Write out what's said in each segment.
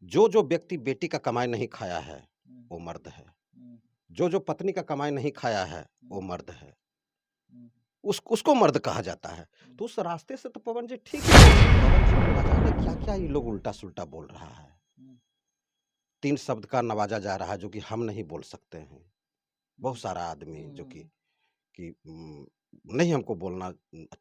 जो व्यक्ति बेटी का कमाई नहीं खाया है, हुँ, वो मर्द है। हुँ, जो पत्नी का कमाई नहीं खाया है, वो हुँ, मर्द है। हुँ, उसको मर्द कहा जाता है। हुँ, तो उस रास्ते से तो पवन जी ठीक ही है। पवन जी को न जाने क्या-क्या ये लोग उल्टा-सुल्टा बोल रहा है। हुँ, 3 शब्द का नवाजा जा रहा है जो कि हम नहीं बोल सकते हैं। बहुत हुँ, सारा आदमी जो कि हुँ, कि नहीं हमको बोलना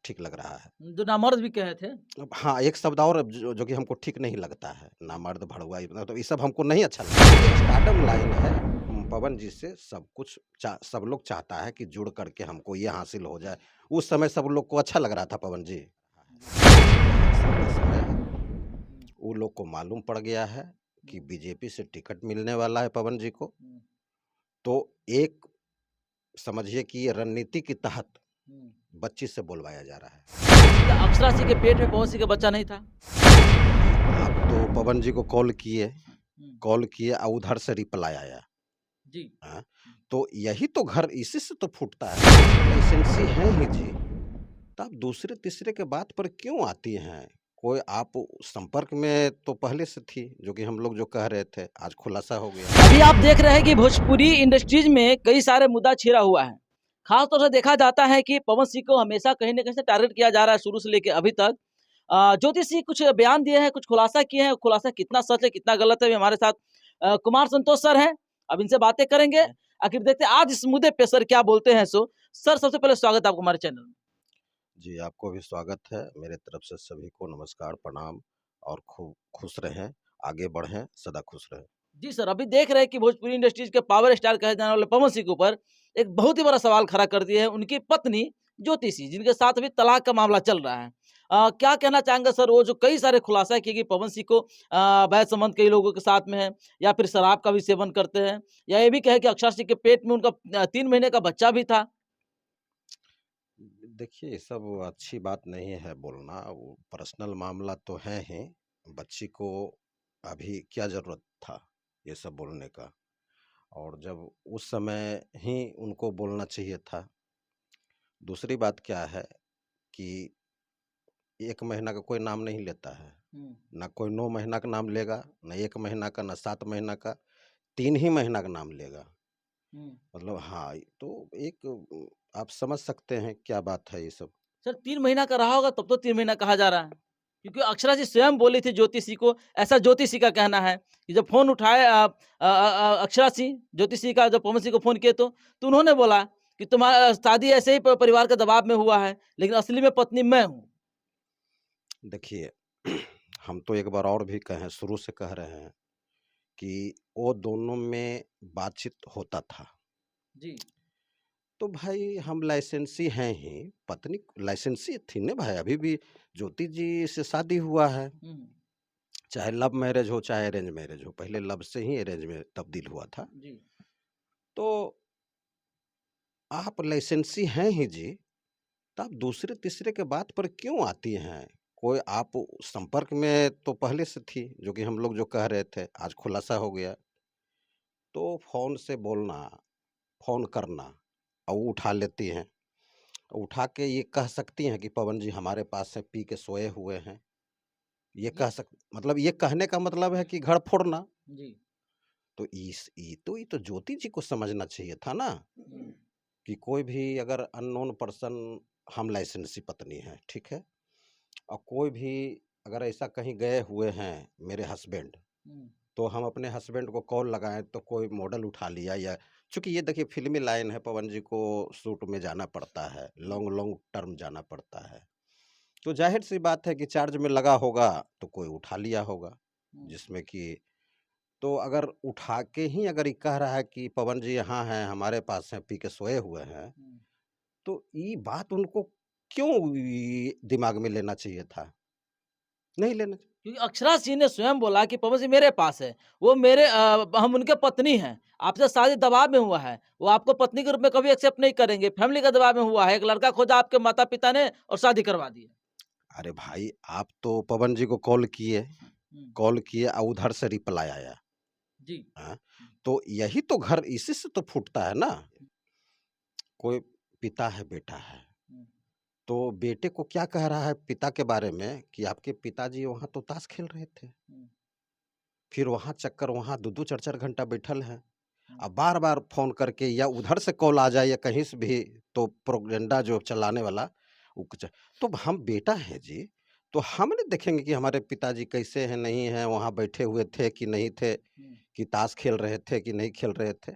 ठीक लग रहा है। जो नामर्द भी कहे थे। अब हाँ, एक शब्द और जो कि हमको ठीक नहीं लगता है, हुँ, नामर्द, भड़ुआ तो ये सब हमको नहीं अच्छा लगता। ये स्टारडम लाइन है पवन जी से सब कुछ सब लोग चाहता है कि जुड़ करके हमको ये हासिल हो जाए। उस समय सब लोग को अच्छा लग रहा था पवन जी। जी, इलेक्शन का समय है, हुँ, वो लोग को मालूम पड़ गया है कि हुँ, बीजेपी से टिकट मिलने वाला है पवन जी को, हुँ, तो एक समझिए कि ये रणनीति के तहत हुँ। बच्ची से बुलवाया जा रहा है। क्या अक्षरा सिंह के पेट में पवन सिंह का बच्चा नहीं था? जी, आप तो पवन जी को हुँ, कॉल किए उधर से रिप्लाई आया। जी। हाँ, हुँ, तो यही तो घर इसी से तो फूटता है। लाइसेंसी हैं ही जी, तो आप दूसरे-तीसरे के बात पर क्यों आती हैं? कोई आप संपर्क में तो पहले से थी, जो कि हम लोग जो कह रहे थे, आज खुलासा हो गया। अभी आप देख रहे हैं कि भोजपुरी इंडस्ट्रीज में कई सारे मुद्दा छिड़ा हुआ है। खास तौर से देखा जाता है कि पवन सिंह को हमेशा कहीं न कहीं से टारगेट किया जा रहा है शुरू से लेके अभी तक। ज्योतिष सिंह कुछ बयान दिए हैं, कुछ खुलासा किए हैं, खुलासा कितना सच है, कितना गलत है, अभी हमारे साथ कुमार संतोष सर हैं। अब इनसे बातें करेंगे। आखिर देखते हैं आज इस मुद्दे पे सर क्या बोलते हैं सो। सर सबसे पहले स्वागत है आपको हमारे चैनल में। जी, आपको भी स्वागत है। मेरे तरफ से सभी को नमस्कार, प्रणाम और खूब खुश रहें, आगे बढ़ें, सदा खुश रहें। जी सर, अभी देख रहे हैं कि भोजपुरी इंडस्ट्रीज के पावर स्टार कहे जाने वाले पवन सिंह के ऊपर एक बहुत ही बड़ा सवाल खड़ा कर दिया है उनकी पत्नी ज्योति सिंह, जिनके साथ अभी तलाक का मामला चल रहा है। क्या कहना चाहेंगे सर, वो जो कई सारे खुलासा किए कि पवन सिंह को अवैध संबंध कई लोगों के साथ में है, या फिर शराब का भी सेवन करते हैं, या ये भी कहे कि अक्षय सिंह के पेट में उनका 3 महीने का बच्चा भी था। देखिए, ये सब अच्छी बात नहीं है बोलना, वो पर्सनल मामला तो है ही। बच्ची को अभी क्या ज़रूरत था ये सब बोलने का? और जब उस समय ही उनको बोलना चाहिए था। दूसरी बात क्या है कि 1 महीना का कोई नाम नहीं लेता है। हम्म, ना कोई 9 महीना का नाम लेगा, ना 1 महीना का, ना 7 महीना का, 3 ही महीना का नाम लेगा। हम्म। मतलब हाँ, तो एक आप समझ सकते हैं क्या बात है ये सब। सर 3 महीना का रहा होगा तब तो 3 महीना कहा जा रहा है, क्योंकि अक्षरा जी स्वयं बोली थी ज्योतिषी को। ऐसा ज्योतिषी का कहना है कि जब फोन उठाए अक्षरा सिंह ज्योतिषी का, जब पवन सिंह को फोन किए तो उन्होंने बोला कि तुम्हारा शादी ऐसे ही परिवार के दबाव में हुआ है, लेकिन असली में पत्नी मैं हूँ। देखिए, हम तो एक बार और भी कहें, शुरू से कह रहे हैं कि वो दोनों में बातचीत होता था। जी। तो भाई हम लाइसेंसी हैं ही, पत्नी लाइसेंसी थी ना भाई, अभी भी ज्योति जी से शादी हुआ है। हम्म, चाहे लव मैरिज हो, चाहे अरेंज मैरिज हो, पहले लव से ही अरेंज में तब्दील हुआ था। जी। तो आप लाइसेंसी हैं ही जी, तो आप दूसरे-तीसरे के बात पर क्यों आती हैं? कोई आप संपर्क में तो पहले से थी, जो कि हम लोग जो कह रहे थे, आज खुलासा हो गया। तो फ़ोन से बोलना, फ़ोन करना और वो उठा लेती हैं। उठा के ये कह सकती हैं कि पवन जी हमारे पास से पी के सोए हुए हैं। ये जी। कह सक मतलब ये कहने का मतलब है कि घर फोड़ना। जी। तो ये तो ज्योति जी को समझना चाहिए था ना, हम्म, कि कोई भी अगर अननोन पर्सन, हम लाइसेंसी पत्नी हैं, ठीक है? और कोई भी अगर ऐसा कहीं गए हुए हैं मेरे हस्बैंड, हम्म, तो हम अपने हस्बैंड को कॉल लगाएँ तो कोई मॉडल उठा लिया, या चूँकि ये देखिए फ़िल्मी लाइन है, पवन जी को शूट में जाना पड़ता है, हम्म, लॉन्ग लॉन्ग टर्म जाना पड़ता है। तो ज़ाहिर-सी बात है कि चार्ज में लगा होगा, तो कोई उठा लिया होगा, हम्म, जिसमें कि तो अगर उठा के ही अगर ये कह रहा है कि पवन जी यहाँ हैं, हमारे पास हैं, पी के सोए हुए हैं, हम्म। तो ये बात उनको क्यों दिमाग में लेना चाहिए था? नहीं लेना चाहिए। क्योंकि अक्षरा सिंह ने स्वयं बोला कि पवन सिंह मेरे पास है, वो हम उनके पत्नी हैं, आपसे शादी दबाव में हुआ है, वो आपको पत्नी के रूप में कभी एक्सेप्ट नहीं करेंगे, फैमिली का दबाव में हुआ है, एक लड़का खोजा आपके माता पिता ने और शादी करवा दी है। अरे भाई, आप तो पवन जी को हम्म, कॉल किए उधर से रिप्लाई आया। जी। हाँ, तो यही तो घर इसी से तो फूटता है ना। कोई पिता है, बेटा है, हम्म, तो बेटे को क्या कह रहा है पिता के बारे में कि आपके पिताजी वहाँ तो ताश खेल रहे थे। हम्म, फिर वहाँ चक्कर, वहाँ 2-2 4-4 घंटा बैठल हैं। अब बार-बार फ़ोन करके या उधर से कॉल आ जाए या कहीं से भी, तो प्रोपेगेंडा जो चलाने वाला वो कुछ, तो हम बेटा है जी, तो हम नहीं देखेंगे कि हमारे पिताजी कैसे हैं, नहीं हैं, वहाँ बैठे हुए थे कि नहीं थे, कि ताश खेल रहे थे कि नहीं खेल रहे थे।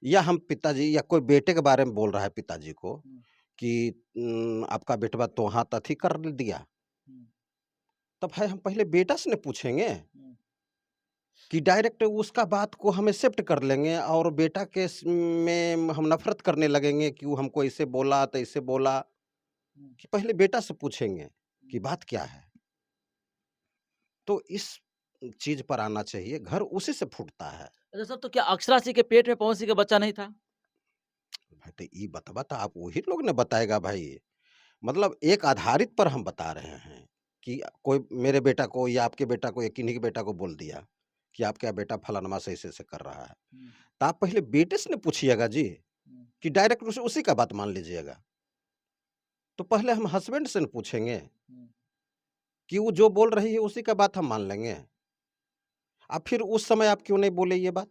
या हम पिताजी या कोई बेटे के बारे में बोल रहा है पिताजी को कि आपका बेटवा तो वहाँ अथी कर दिया, तब भाई हम पहले बेटा से न पूछेंगे कि डायरेक्ट उसका बात को हम एक्सेप्ट कर लेंगे और बेटा के में हम नफरत करने लगेंगे कि वो हमको ऐसे बोला तो ऐसे बोला, कि पहले बेटा से पूछेंगे कि बात क्या है। तो इस चीज पर आना चाहिए, घर उसी से फूटता है। अच्छा सर, तो क्या अक्षरा सिंह के पेट में पवन सिंह का बच्चा नहीं था? भाई तो ये बतवा तो आप वही लोग ने बताएगा भाई, मतलब एक आधारित पर हम बता रहे हैं कि कोई मेरे बेटा को या आपके बेटा को या किन्हीं के बेटा को बोल दिया कि आपका बेटा फलानमा से ऐसे कर रहा है, तो आप पहले बेटे से न पूछिएगा जी, कि डायरेक्ट उसी का बात मान लीजिएगा। तो पहले हम हस्बैंड से न पूछेंगे कि वो जो बोल रही है उसी का बात हम मान लेंगे। अब फिर उस समय आप क्यों नहीं बोले ये बात?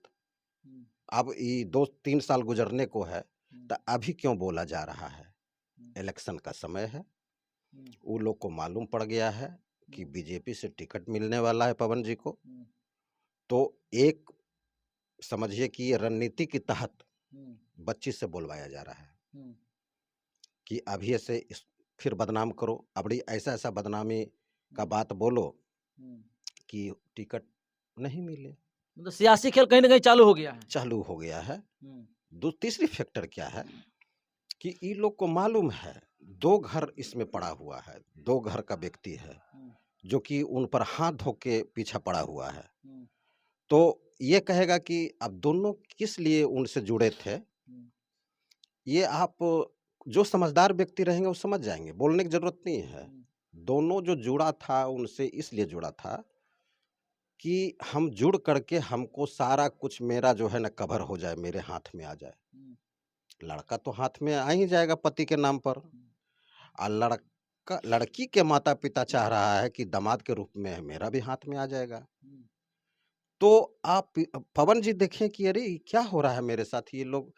अब ये 2-3 साल गुजरने को है, तो अभी क्यों बोला जा रहा है? इलेक्शन का समय है, वो लोग को मालूम पड़ गया है कि बीजेपी से टिकट मिलने वाला है पवन जी को, तो एक समझिए कि ये रणनीति के तहत बच्ची से बुलवाया जा रहा है कि अभी से फिर बदनाम करो, अबड़ी ऐसा बदनामी का बात बोलो कि टिकट नहीं मिले। मतलब सियासी खेल कहीं न कहीं चालू हो गया है। चालू हो गया है। तीसरी फैक्टर क्या है कि इन लोग को मालूम है 2 घर इसमें पड़ा हुआ है, 2 घर का व्यक्ति है जो कि उन पर हाथ धो के पीछा पड़ा हुआ है। तो ये कहेगा कि अब दोनों किस लिए उनसे जुड़े थे, ये आप जो समझदार व्यक्ति रहेंगे वो समझ जाएँगे, बोलने की ज़रूरत नहीं है। दोनों जो जुड़ा था उनसे इसलिए जुड़ा था कि हम जुड़ करके हमको सारा कुछ मेरा जो है ना कवर हो जाए, मेरे हाथ में आ जाए। लड़का तो हाथ में आ ही जाएगा पति के नाम पर, और लड़की के माता-पिता चाह रहा है कि दामाद के रूप में मेरा भी हाथ में आ जाएगा। तो आप पवन जी देखें कि अरे क्या हो रहा है मेरे साथ, ये लोग,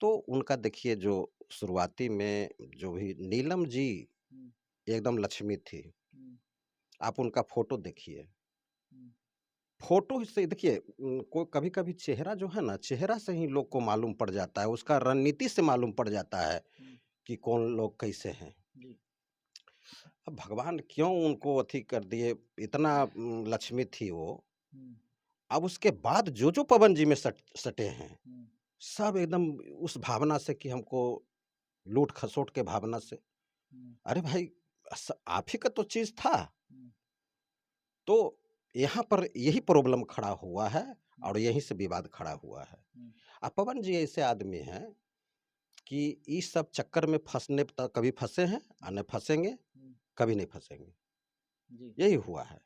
तो उनका देखिए जो शुरुआती में जो भी नीलम जी एकदम लक्ष्मी थी, आप उनका फ़ोटो देखिए। फ़ोटो से देखिए को कभी-कभी चेहरा जो है ना, चेहरा से ही लोग को मालूम पड़ जाता है, उसका रणनीति से मालूम पड़ जाता है कि कौन लोग कैसे हैं। अब भगवान क्यों उनको अथी कर दिए, इतना लक्ष्मी थी वो। अब उसके बाद जो पवन जी में सटे हैं, सब एकदम उस भावना से कि हमको लूट-खसोट के भावना से। अरे भाई आप ही का तो चीज़ था। तो यहाँ पर यही प्रॉब्लम खड़ा हुआ है और यहीं से विवाद खड़ा हुआ है। अब पवन जी ऐसे आदमी हैं कि इस सब चक्कर में फँसने त कभी फँसे हैं और न फँसेंगे, कभी नहीं फँसेंगे। यही हुआ है।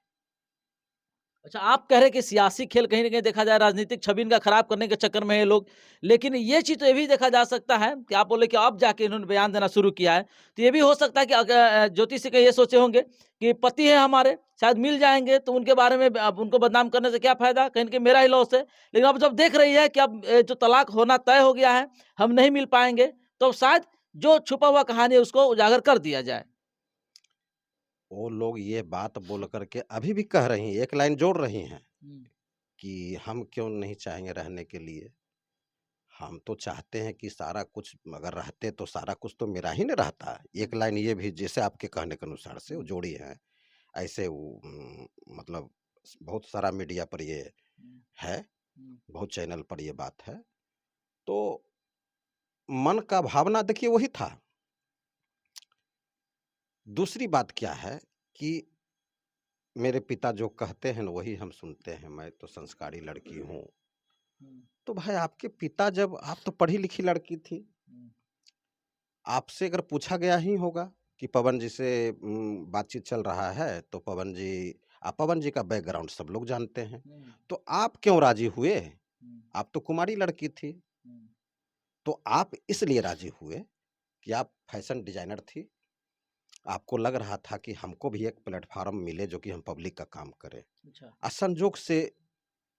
अच्छा, आप कह रहे हैं कि सियासी खेल कहीं न कहीं देखा जाए राजनीतिक छवि इनका खराब करने के चक्कर में है लोग। लेकिन ये चीज़ तो ये भी देखा जा सकता है कि आप बोले कि अब जाके इन्होंने बयान देना शुरू किया है। तो ये भी हो सकता है कि ज्योतिष जी ये सोचे होंगे कि पति है हमारे, शायद मिल जाएँगे तो उनके बारे में अब उनको बदनाम करने से क्या फ़ायदा? कहीं न कहीं मेरा ही लॉस है। लेकिन अब जब देख रही है कि अब जो तलाक होना तय हो गया है, हम नहीं मिल पाएँगे, तो शायद जो छुपा हुआ कहानी है उसको उजागर कर दिया जाए। वो लोग ये बात बोल कर के अभी भी कह रही हैं, एक लाइन जोड़ रही हैं कि हम क्यों नहीं चाहेंगे रहने के लिए। हम तो चाहते हैं कि सारा कुछ अगर रहते तो सारा कुछ तो मेरा ही न रहता। एक लाइन ये भी जैसे आपके कहने के अनुसार से वो जोड़ी हैं। ऐसे वो मतलब बहुत सारा मीडिया पर ये है, बहुत चैनल पर ये बात है। तो मन का भावना देखिए वही था। दूसरी बात क्या है कि मेरे पिता जो कहते हैं ना वही हम सुनते हैं, मैं तो संस्कारी लड़की हूँ। तो भाई आपके पिता जब आप तो पढ़ी-लिखी लड़की थी। आपसे अगर पूछा गया ही होगा कि पवन जी से बातचीत चल रहा है तो पवन जी का बैकग्राउंड सब लोग जानते हैं। तो आप क्यों राज़ी हुए? आप तो कुमारी लड़की थी। तो आप इसलिए राज़ी हुए कि आप फैशन डिज़ाइनर थी। आपको लग रहा था कि हमको भी एक प्लेटफ़ॉर्म मिले जो कि हम पब्लिक का काम करें। अच्छा। संजोग से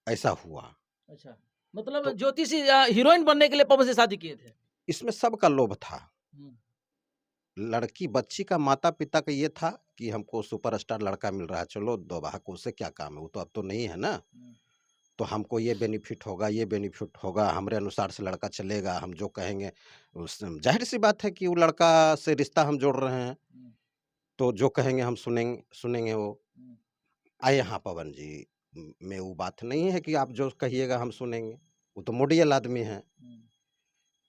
ऐसा हुआ। अच्छा, मतलब तो ज्योतिषी हीरोइन बनने के लिए पवन से शादी किए थे? इसमें सबका लोभ था। हुँ, लड़की बच्ची का माता-पिता का ये था कि हमको सुपरस्टार लड़का मिल रहा है, चलो दो भाग उससे क्या काम है, वो तो अब तो नहीं है ना। हुँ, तो हमको ये बेनिफिट होगा, ये बेनिफिट होगा, हमरे अनुसार से लड़का चलेगा, हम जो कहेंगे उस ज़ाहिर-सी बात है कि वो लड़का से रिश्ता हम जोड़ रहे हैं, हुँ, तो जो कहेंगे हम सुनेंगे सुनेंगे वो। हुँ, यहाँ पवन जी में वो बात नहीं है कि आप जो कहिएगा हम सुनेंगे, वो तो मुड़ियल आदमी हैं। हुँ,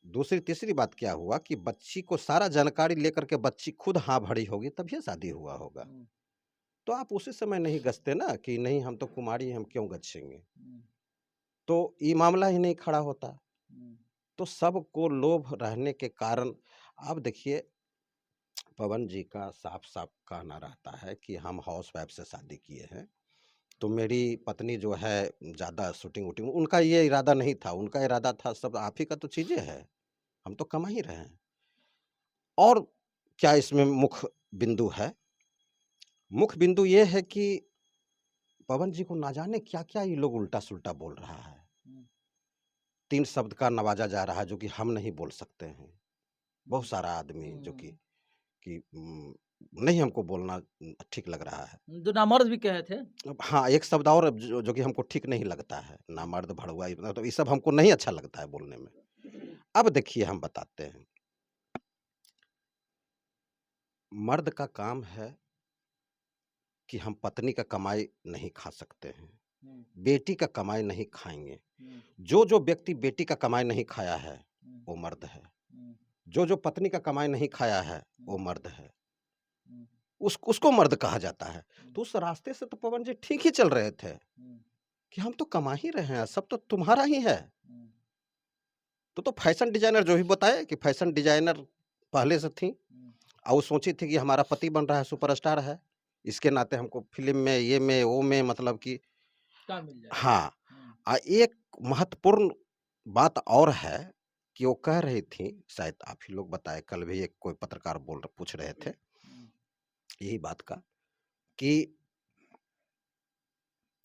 दूसरी तीसरी बात क्या हुआ कि बच्ची को सारा जानकारी लेकर के बच्ची खुद हाँ भरी होगी तभी शादी हुआ होगा। हुँ, तो आप उसी समय नहीं गछते ना कि नहीं हम तो कुमारी हैं, हम क्यों गछेंगे? हुँ, तो ये मामला ही नहीं खड़ा होता। हुँ, तो सबको लोभ रहने के कारण अब देखिए पवन जी का साफ-साफ कहना रहता है कि हम हाउसवाइफ़ से शादी किए हैं। तो मेरी पत्नी जो है ज़्यादा शूटिंग-वूटिंग उनका ये इरादा नहीं था, उनका इरादा था सब आप ही का तो चीज़ें है, हम तो कमा ही रहे हैं। और क्या इसमें मुख्य बिंदु है? मुख्य बिंदु ये है कि पवन जी को ना जाने क्या-क्या ये लोग उल्टा-सुल्टा बोल रहा है। हुँ, 3 शब्द का नवाजा जा रहा है जो कि हम नहीं बोल सकते हैं। बहुत हुँ, सारा आदमी हुँ, जो हुँ, कि नहीं हमको बोलना ठीक लग रहा है। हुँ, जो नामर्द भी कहे थे? अब हाँ, एक शब्द और जो कि हमको ठीक नहीं लगता है, हुँ, नामर्द, भड़ुआ तो ये सब हमको नहीं अच्छा लगता है बोलने में। अब देखिए हम बताते हैं, मर्द का काम है कि हम पत्नी का कमाई नहीं खा सकते हैं, हुँ, बेटी का कमाई नहीं खाएँगे। हुँ, जो व्यक्ति बेटी का कमाई नहीं खाया है, हुँ, वो मर्द है। हुँ, जो पत्नी का कमाई नहीं खाया है, हुँ, वो मर्द है। हुँ, उसको मर्द कहा जाता है। हुँ, तो उस रास्ते से तो पवन जी ठीक ही चल रहे थे हुँ, कि हम तो कमा ही रहे हैं, सब तो तुम्हारा ही है। हुँ, तो फैशन डिज़ाइनर जो भी बताए कि फैशन डिज़ाइनर पहले से थी हुँ, और वो सोची थी कि हमारा पति बन रहा है, सुपरस्टार है। इसके नाते हमको फ़िल्म में, ये में, वो में मतलब कि काम मिल जाएगा। हाँ। हुँ, एक महत्वपूर्ण बात और है कि वो कह रही थी, शायद आप ही लोग बताए, कल भी एक कोई पत्रकार पूछ रहे थे हुँ, यही बात का कि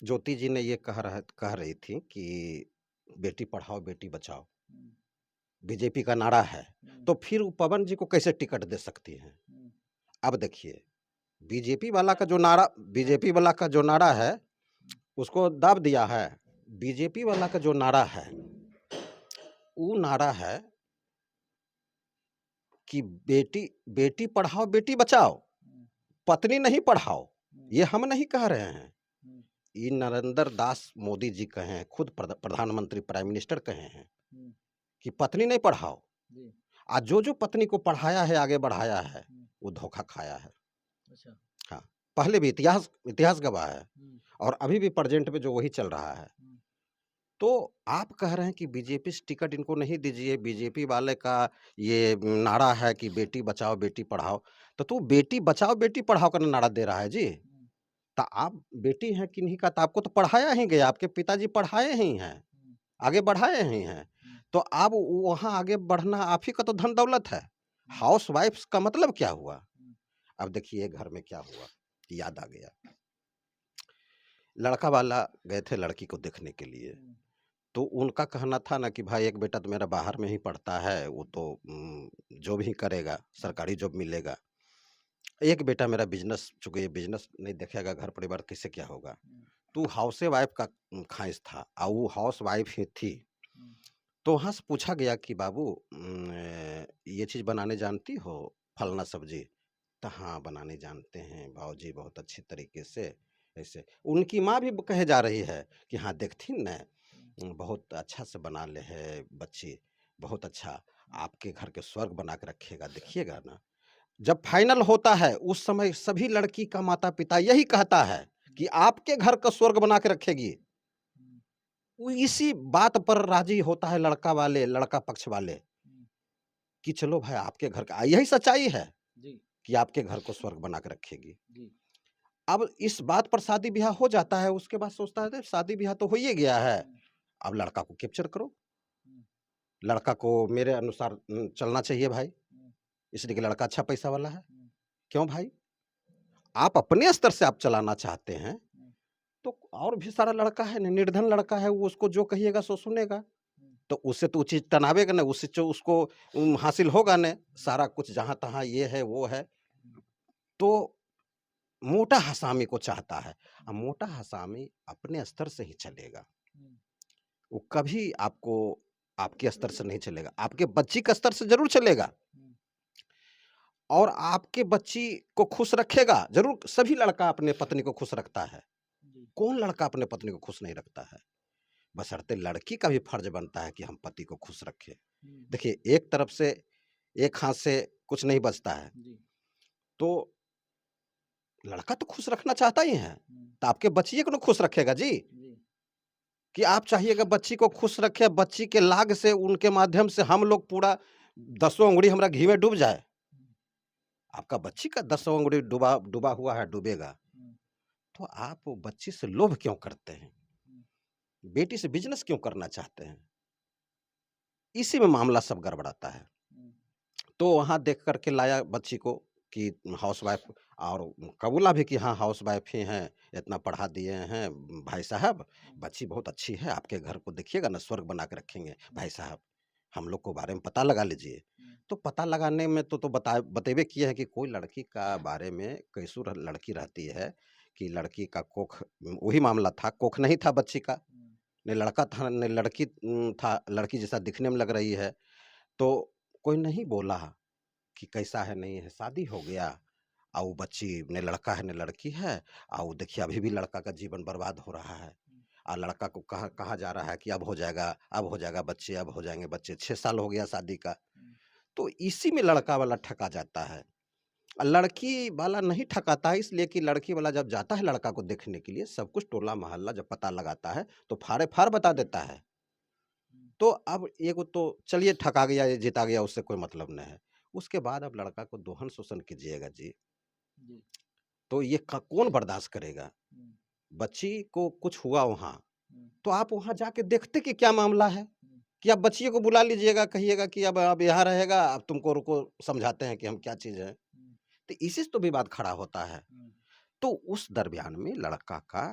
ज्योति जी ने ये कह रही थी कि बेटी पढ़ाओ, बेटी बचाओ, हुँ, बीजेपी का नारा है, हुँ, तो फिर वो पवन जी को कैसे टिकट दे सकती हैं? हुँ, अब देखिए, बीजेपी वाला का जो नारा है, उसको दाब दिया है। बीजेपी वाला का जो नारा है, वो नारा है कि बेटी बेटी पढ़ाओ, बेटी बचाओ, हुँ, पत्नी नहीं पढ़ाओ। हुँ, ये हम नहीं कह रहे हैं, हुँ, ये नरेंद्र दास मोदी जी कहे हैं, खुद प्रधानमंत्री प्राइम मिनिस्टर कहे हैं हुँ, कि पत्नी नहीं पढ़ाओ। जी, आज जो पत्नी को पढ़ाया है, आगे बढ़ाया है, हुँ, वो धोखा खाया है। अच्छा, हाँ, पहले भी इतिहास इतिहास गवाह है हुँ, और अभी भी प्रेज़ेंट में जो वही चल रहा है। हुँ, तो आप कह रहे हैं कि बीजेपी से टिकट इनको नहीं दीजिए, बीजेपी वाले का ये नारा है कि बेटी बचाओ, बेटी पढ़ाओ। तो बेटी बचाओ, बेटी पढ़ाओ का नारा दे रहा है जी। हुँ, तो आप बेटी हैं किन्हीं का, तो आपको तो पढ़ाया ही गया, आपके पिताजी पढ़ाए ही हैं, हुँ, आगे बढ़ाए ही हैं। हुँ, तो अब वहाँ आगे बढ़ना आप ही का तो धन-दौलत है। हुँ, हाउसवाइफ़्स का मतलब क्या हुआ? हुँ, अब देखिए घर में क्या हुआ, याद आ गया। लड़का वाला गए थे लड़की को देखने के लिए, हुँ, तो उनका कहना था ना कि भाई एक बेटा तो मेरा बाहर में ही पढ़ता है, वो तो जो भी करेगा, हुँ, सरकारी जॉब मिलेगा। एक बेटा मेरा बिज़नेस चूँकि ये बिज़नेस नहीं देखेगा, घर परिवार कैसे क्या होगा? हुँ, तो हाउसे वाइफ़ का ख़्वाहिश था और वो हाउसवाइफ़ ही थी। हुँ, तो वहाँ से पूछा गया कि बाबू ये चीज़ बनाने जानती हो? हुँ, फलाना सब्ज़ी? तो हाँ, बनाने जानते हैं बाबूजी बहुत अच्छे तरीके से, ऐसे। उनकी माँ भी कहे जा रही है कि हाँ, देखथिन न हुँ, बहुत अच्छा से बना ले है बच्ची, बहुत अच्छा, हुँ, आपके घर के स्वर्ग बना के रखेगा, देखिएगा ना। जब फाइनल होता है, उस समय सभी लड़की का माता-पिता यही कहता है हुँ, कि आपके घर का स्वर्ग बना के रखेगी। हुँ, वो इसी बात पर राज़ी होता है लड़का पक्ष वाले हुँ, कि चलो भाई आपके घर का यही सच्चाई है जी, कि आपके घर को स्वर्ग बना के रखेगी। जी, अब इस बात पर शादी-ब्याह हो जाता है, उसके बाद सोचता है शादी-ब्याह तो हो ही गया है, हुँ, अब लड़का को कैप्चर करो। हुँ, लड़का को मेरे अनुसार चलना चाहिए भाई, हुँ, इसलिए कि लड़का अच्छा पैसा वाला है। हुँ, क्यों भाई? आप अपने स्तर से आप चलाना चाहते हैं, हुँ, तो और भी सारा लड़का है ना, निर्धन लड़का है, वो उसको जो कहिएगा सो सुनेगा। तो उससे तो वो चीज़ तनावेगा नहीं, उससे जो उसको हासिल होगा नहीं, सारा कुछ जहाँ-तहाँ ये है, वो है। तो मोटा हसामी को चाहता है। अब मोटा हसामी अपने स्तर से ही चलेगा। वो कभी आपको आपके स्तर से नहीं चलेगा, आपके बच्ची के स्तर से ज़रूर चलेगा और आपके बच्ची को खुश रखेगा, ज़रूर सभी लड़का अपने पत्नी को खुश रखता है। कौन लड़का अपने पत्नी को खुश नहीं रखता है? बशर्ते लड़की का भी फर्ज बनता है कि हम पति को खुश रखें। देखिए, एक तरफ से एक हाथ से कुछ नहीं बचता है, तो लड़का तो खुश रखना चाहता ही है, तो आपके बच्चिए को ना खुश रखेगा जी, कि आप चाहिएगा बच्ची को खुश रखे, बच्ची के लाग से, उनके माध्यम से हम लोग पूरा दसों अंगुड़ी हमारा घी में डूब जाए। आपका बच्ची का दसों अंगुड़ी डूबा डूबा हुआ है, डूबेगा। तो आप वो बच्ची से लोभ क्यों करते हैं? बेटी से बिज़नेस क्यों करना चाहते हैं? इसी में मामला सब गड़बड़ाता है। तो वहाँ देख कर के लाया बच्ची को कि हाउसवाइफ़, और कबूला भी कि हाँ, हाउसवाइफ़ ही हैं, इतना पढ़ा दिए हैं भाई साहब, बच्ची बहुत अच्छी है, आपके घर को देखिएगा ना, स्वर्ग बना के रखेंगे भाई साहब, हम लोग को बारे में पता लगा लीजिए। तो पता लगाने में तो बतेबे किए हैं कि कोई लड़की का बारे में कैसू लड़की रहती है, कि लड़की का कोख, वही मामला था, कोख नहीं था बच्ची का, न लड़का था न लड़की था, लड़की जैसा दिखने में लग रही है। तो कोई नहीं बोला कि कैसा है, नहीं है, शादी हो गया और वो बच्ची न लड़का है न लड़की है, और देखिए अभी भी लड़का का जीवन बर्बाद हो रहा है। और लड़का को कहा कहा जा रहा है कि अब हो जाएगा बच्चे, अब हो जाएंगे बच्चे, 6 साल हो गया शादी का। तो इसी में लड़का वाला ठका जाता है, और लड़की वाला नहीं ठकाता है, इसलिए कि लड़की वाला जब जाता है लड़का को देखने के लिए, सब कुछ टोला मोहल्ला जब पता लगाता है तो फाड़े फाड़ बता देता है। तो अब एगो तो चलिए ठगा गया, ये जीता गया, उससे कोई मतलब नहीं है। उसके बाद अब लड़का को दोहन शोषण कीजिएगा जी, तो ये कौन बर्दाश्त करेगा? बच्ची को कुछ हुआ वहाँ, तो आप वहाँ जाके देखते कि क्या मामला है, कि आप बच्चियों को बुला लीजिएगा, कहिएगा कि अब यहाँ रहेगा, अब तुमको रुको, समझाते हैं कि हम क्या चीज़ है। तो इसी से तो विवाद खड़ा होता है। तो उस दरमियान में लड़का का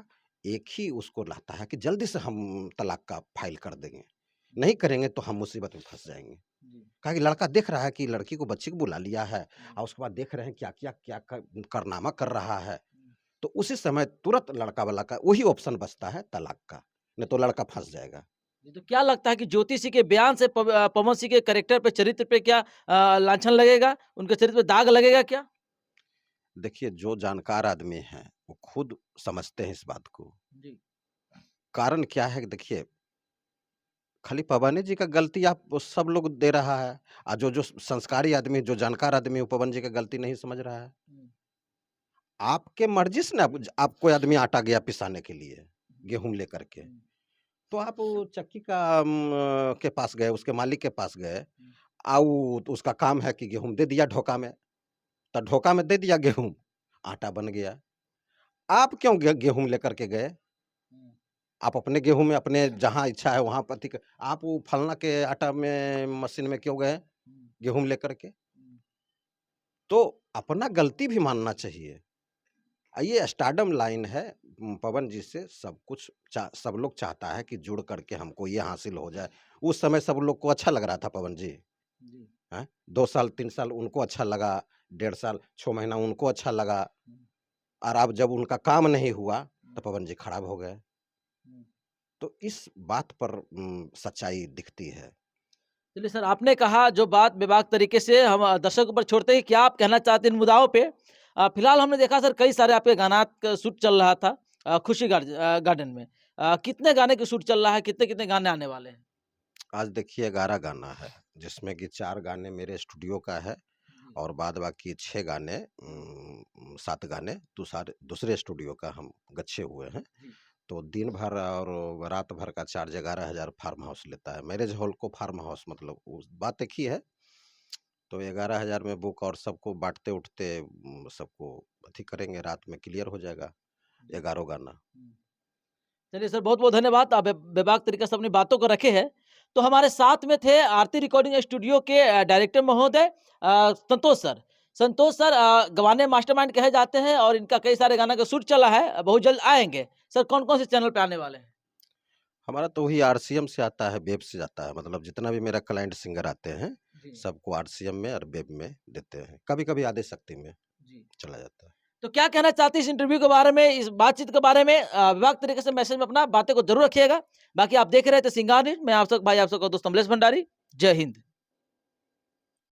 एक ही उसको रहता है कि जल्दी से हम तलाक का फाइल कर देंगे, नहीं करेंगे तो हम मुसीबत में फँस जाएँगे। कहा कि लड़का देख रहा है कि लड़की को, बच्ची को बुला लिया है, और उसके बाद देख रहे हैं क्या-क्या कारनामा कर रहा है। तो उसी समय तुरंत लड़का वाला का वही ऑप्शन बचता है तलाक का, नहीं तो लड़का फँस जाएगा। जी, तो क्या लगता है कि ज्योति सिंह के बयान से पवन सिंह के कैरेक्टर पे, चरित्र पे क्या लांछन लगेगा? उनके चरित्र पे दाग लगेगा क्या? देखिए, जो जानकार आदमी हैं, वो खुद समझते हैं इस बात को। जी। कारण क्या है कि देखिए, खाली पवन जी का गलती आप सब लोग दे रहा है, और जो संस्कारी आदमी, जो जानकार आदमी, वो पवन जी का गलती नहीं समझ रहा है। आपके मर्ज़ी से ना आप कोई आदमी आटा गया पिसाने के लिए, गेहूँ लेकर के, तो आप वो चक्की का के पास गए, उसके मालिक के पास गए, तो उसका काम है कि गेहूँ दे दिया ढोका में, तो ढोका में दे दिया गेहूँ, आटा बन गया। आप क्यों गेहूँ लेकर के गए? आप अपने गेहूँ में, अपने जहाँ इच्छा है वहाँ पति क आप वो फलना के आटा में मशीन में क्यों गए, गेहूँ लेकर के? तो अपना गलती भी मानना चाहिए। ये स्टारडम लाइन है, पवन जी से सब कुछ सब लोग चाहता है कि जुड़ करके हमको ये हासिल हो जाए। उस समय सब लोग को अच्छा लग रहा था पवन जी, हैं? 2 साल 3 साल उनको अच्छा लगा, 1.5 साल 6 महीना उनको अच्छा लगा, और अब जब उनका काम नहीं हुआ तो पवन जी खराब हो गए। तो इस बात पर सच्चाई दिखती है। चलिए सर, आपने कहा जो बात बेबाक तरीके से हम दर्शकों पर छोड़ते हैं, क्या आप कहना चाहते हैं इन मुद्दाओं पे? फिलहाल हमने देखा सर, कई सारे आपके गाना का शूट चल रहा था खुशी गार्डन में। कितने गाने की शूट चल रहा है? कितने-कितने गाने आने वाले हैं? आज देखिए 11 गाना है, जिसमें कि 4 गाने मेरे स्टूडियो का है, और बाद बाकी 6 गाने 7 गाने दूसरे स्टूडियो का हम गच्छे हुए हैं। तो दिन भर और रात भर का चार्ज 11,000 फार्म हाउस लेता है। मैरिज हॉल को फार्म हाउस, मतलब उस बात एक ही है। तो 11,000 में बुक, और सबको बाँटते-उठते सबको अथी करेंगे, रात में क्लियर हो जाएगा 11 गाना। चलिए सर, बहुत-बहुत धन्यवाद। आप बेबाक तरीके से अपनी बातों को रखे हैं। तो हमारे साथ में थे आरती रिकॉर्डिंग स्टूडियो के डायरेक्टर महोदय संतोष सर। संतोष सर गवाने मास्टरमाइंड कहे जाते हैं और इनका कई सारे गाना का शूट चला है, बहुत जल्द आएँगे। सर कौन-कौन से चैनल पे आने वाले हैं? हमारा तो वही आरसीएम से आता है, वेब से जाता है, मतलब जितना भी मेरा क्लाइंट सिंगर आते हैं, जी, सबको आरसीएम में और वेब में देते हैं। कभी-कभी आदिशक्ति में जी। चला जाता है। तो क्या कहना चाहते हैं इस इंटरव्यू के बारे में, इस बातचीत के बारे में? विभाग तरीके से मैसेज में अपना बातें को ज़रूर रखिएगा। बाकी आप देख रहे थे सिंगार न्यूज़, मैं आप सब भाई आप सबका दोस्त अमलेश भंडारी। जय हिंद।